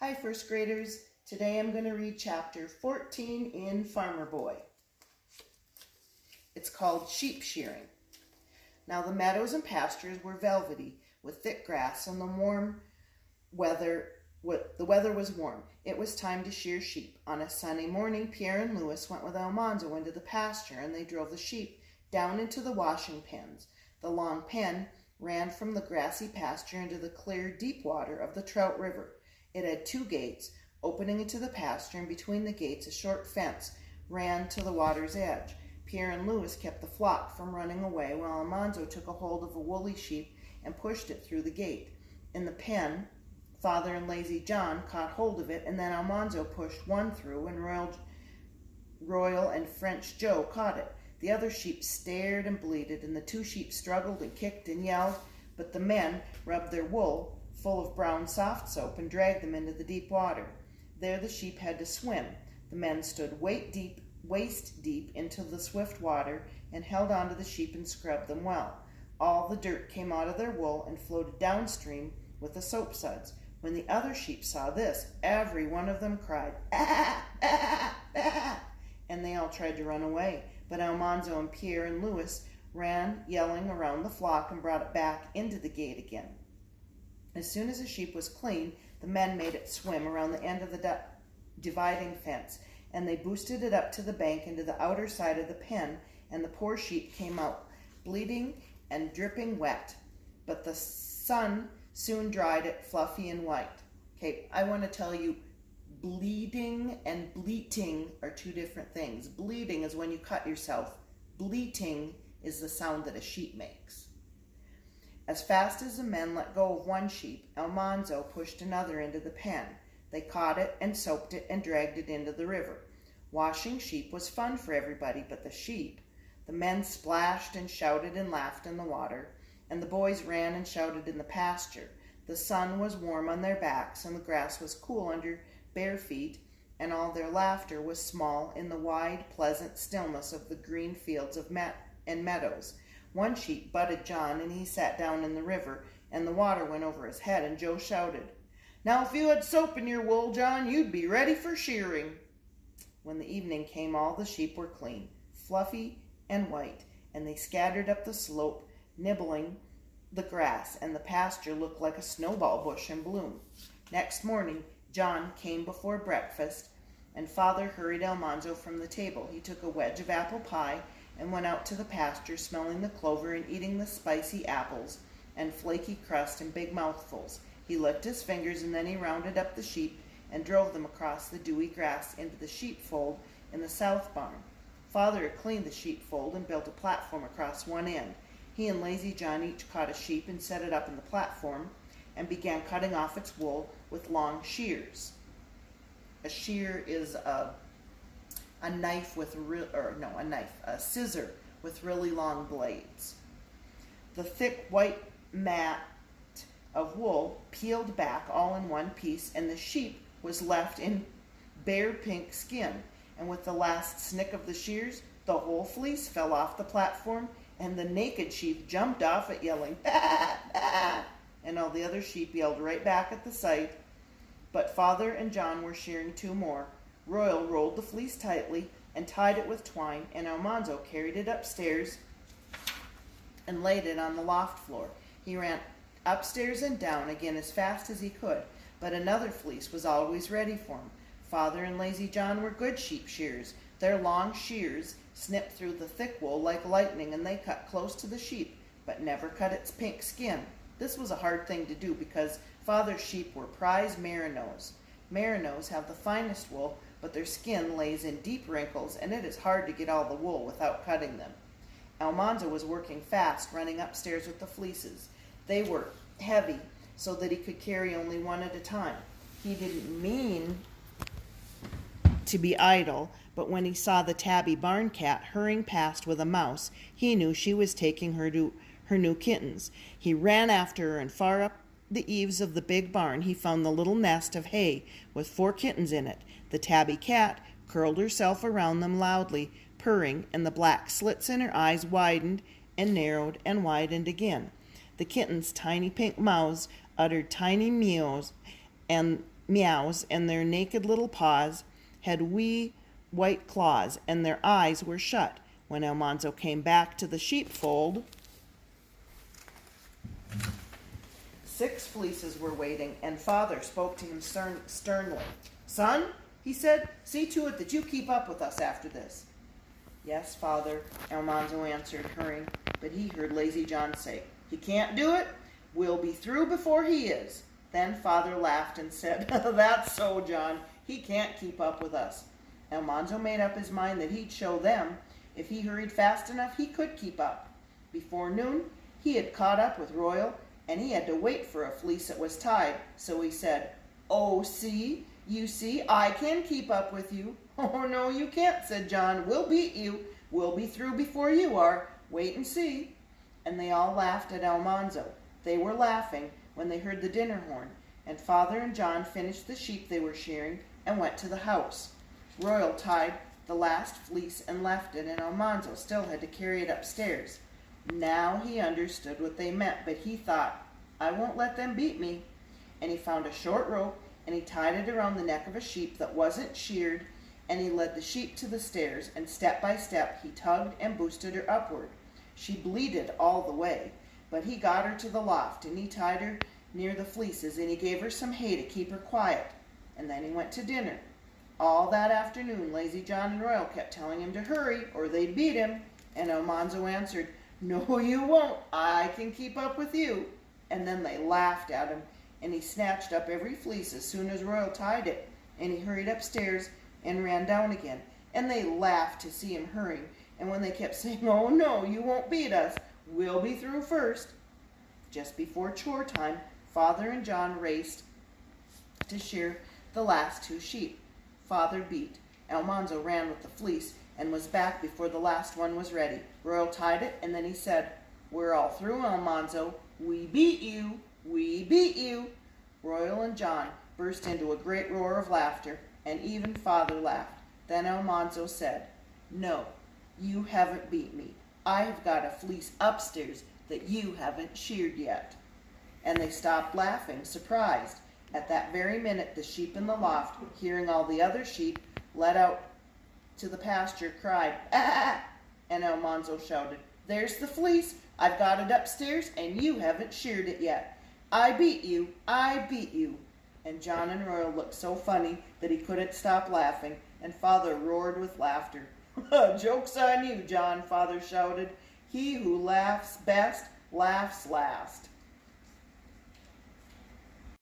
Hi, first graders. Today I'm going to read chapter 14 in Farmer Boy. It's called Sheep Shearing. Now the meadows and pastures were velvety with thick grass, and the weather was warm. It was time to shear sheep. On a sunny morning, Pierre and Louis went with Almanzo into the pasture, and they drove the sheep down into the washing pens. The long pen ran from the grassy pasture into the clear, deep water of the Trout River. It had 2 gates opening into the pasture, and between the gates a short fence ran to the water's edge. Pierre and Louis kept the flock from running away, while Almanzo took a hold of a woolly sheep and pushed it through the gate. In the pen, Father and Lazy John caught hold of it, and then Almanzo pushed one through, and Royal and French Joe caught it. The other sheep stared and bleated, and the 2 sheep struggled and kicked and yelled, but the men rubbed their wool full of brown soft soap and dragged them into the deep water. There the sheep had to swim. The men stood waist deep into the swift water and held onto the sheep and scrubbed them well. All the dirt came out of their wool and floated downstream with the soap suds. When the other sheep saw this, every one of them cried, "Ah, ah, ah," and they all tried to run away. But Almanzo and Pierre and Louis ran yelling around the flock and brought it back into the gate again. As soon as a sheep was clean, the men made it swim around the end of the dividing fence, and they boosted it up to the bank into the outer side of the pen, and the poor sheep came out, bleeding and dripping wet. But the sun soon dried it fluffy and white. Okay, I want to tell you, bleeding and bleating are 2 different things. Bleeding is when you cut yourself. Bleating is the sound that a sheep makes. As fast as the men let go of one sheep, Almanzo pushed another into the pen. They caught it and soaped it and dragged it into the river. Washing sheep was fun for everybody but the sheep. The men splashed and shouted and laughed in the water, and the boys ran and shouted in the pasture. The sun was warm on their backs, and the grass was cool under bare feet, and all their laughter was small in the wide, pleasant stillness of the green fields and meadows. One sheep butted John, and he sat down in the river, and the water went over his head, and Joe shouted, "Now if you had soap in your wool, John, you'd be ready for shearing." When the evening came, all the sheep were clean, fluffy, and white, and they scattered up the slope, nibbling the grass, and the pasture looked like a snowball bush in bloom. Next morning, John came before breakfast, and Father hurried Almanzo from the table. He took a wedge of apple pie and went out to the pasture, smelling the clover and eating the spicy apples and flaky crust in big mouthfuls. He licked his fingers, and then he rounded up the sheep and drove them across the dewy grass into the sheepfold in the south barn. Father had cleaned the sheepfold and built a platform across one end. He and Lazy John each caught a sheep and set it up in the platform and began cutting off its wool with long shears. A shear is a scissor with really long blades. The thick white mat of wool peeled back all in one piece, and the sheep was left in bare pink skin. And with the last snick of the shears, the whole fleece fell off the platform, and the naked sheep jumped off it yelling, "Ah, ah," and all the other sheep yelled right back at the sight. But Father and John were shearing 2 more. Royal rolled the fleece tightly and tied it with twine, and Almanzo carried it upstairs and laid it on the loft floor. He ran upstairs and down again as fast as he could, but another fleece was always ready for him. Father and Lazy John were good sheep shearers. Their long shears snipped through the thick wool like lightning, and they cut close to the sheep, but never cut its pink skin. This was a hard thing to do because Father's sheep were prize merinos. Merinos have the finest wool, but their skin lays in deep wrinkles, and it is hard to get all the wool without cutting them. Almanzo was working fast, running upstairs with the fleeces. They were heavy, so that he could carry only one at a time. He didn't mean to be idle, but when he saw the tabby barn cat hurrying past with a mouse, he knew she was taking her to her new kittens. He ran after her, and far up the eaves of the big barn he found the little nest of hay with 4 kittens in it. The tabby cat curled herself around them loudly, purring, and the black slits in her eyes widened and narrowed and widened again. The kittens' tiny pink mouths uttered tiny meows, and meows, and their naked little paws had wee white claws, and their eyes were shut. When Almanzo came back to the sheepfold, 6 fleeces were waiting, and Father spoke to him sternly. "Son," he said, "see to it that you keep up with us after this." "Yes, Father," Almanzo answered, hurrying, but he heard Lazy John say, "He can't do it. We'll be through before he is." Then Father laughed and said, "That's so, John. He can't keep up with us." Almanzo made up his mind that he'd show them. If he hurried fast enough, he could keep up. Before noon, he had caught up with Royal, and he had to wait for a fleece that was tied. So he said, "Oh, you see, I can keep up with you." "Oh, no, you can't," said John. "We'll beat you. We'll be through before you are. Wait and see." And they all laughed at Almanzo. They were laughing when they heard the dinner horn, and Father and John finished the sheep they were shearing and went to the house. Royal tied the last fleece and left it, and Almanzo still had to carry it upstairs. Now he understood what they meant, but he thought, "I won't let them beat me." And he found a short rope, and he tied it around the neck of a sheep that wasn't sheared, and he led the sheep to the stairs, and step by step he tugged and boosted her upward. She bleated all the way, but he got her to the loft, and he tied her near the fleeces, and he gave her some hay to keep her quiet, and then he went to dinner. All that afternoon, Lazy John and Royal kept telling him to hurry, or they'd beat him, and Almanzo answered, "No, you won't. I can keep up with you." And then they laughed at him, and he snatched up every fleece as soon as Royal tied it, and he hurried upstairs and ran down again, and they laughed to see him hurrying, and when they kept saying, "Oh, no, you won't beat us. We'll be through first." Just before chore time, Father and John raced to shear the last 2 sheep. Father beat. Almanzo ran with the fleece and was back before the last one was ready. Royal tied it, and then he said, "We're all through, Almanzo. We beat you. We beat you." Royal and John burst into a great roar of laughter, and even Father laughed. Then Almanzo said, "No, you haven't beat me. I have got a fleece upstairs that you haven't sheared yet." And they stopped laughing, surprised. At that very minute, the sheep in the loft, hearing all the other sheep let out to the pasture, cried, "Ah!" And Almanzo shouted, "There's the fleece. I've got it upstairs, and you haven't sheared it yet. I beat you. I beat you." And John and Royal looked so funny that he couldn't stop laughing, and Father roared with laughter. "Joke's on you, John," Father shouted. "He who laughs best laughs last."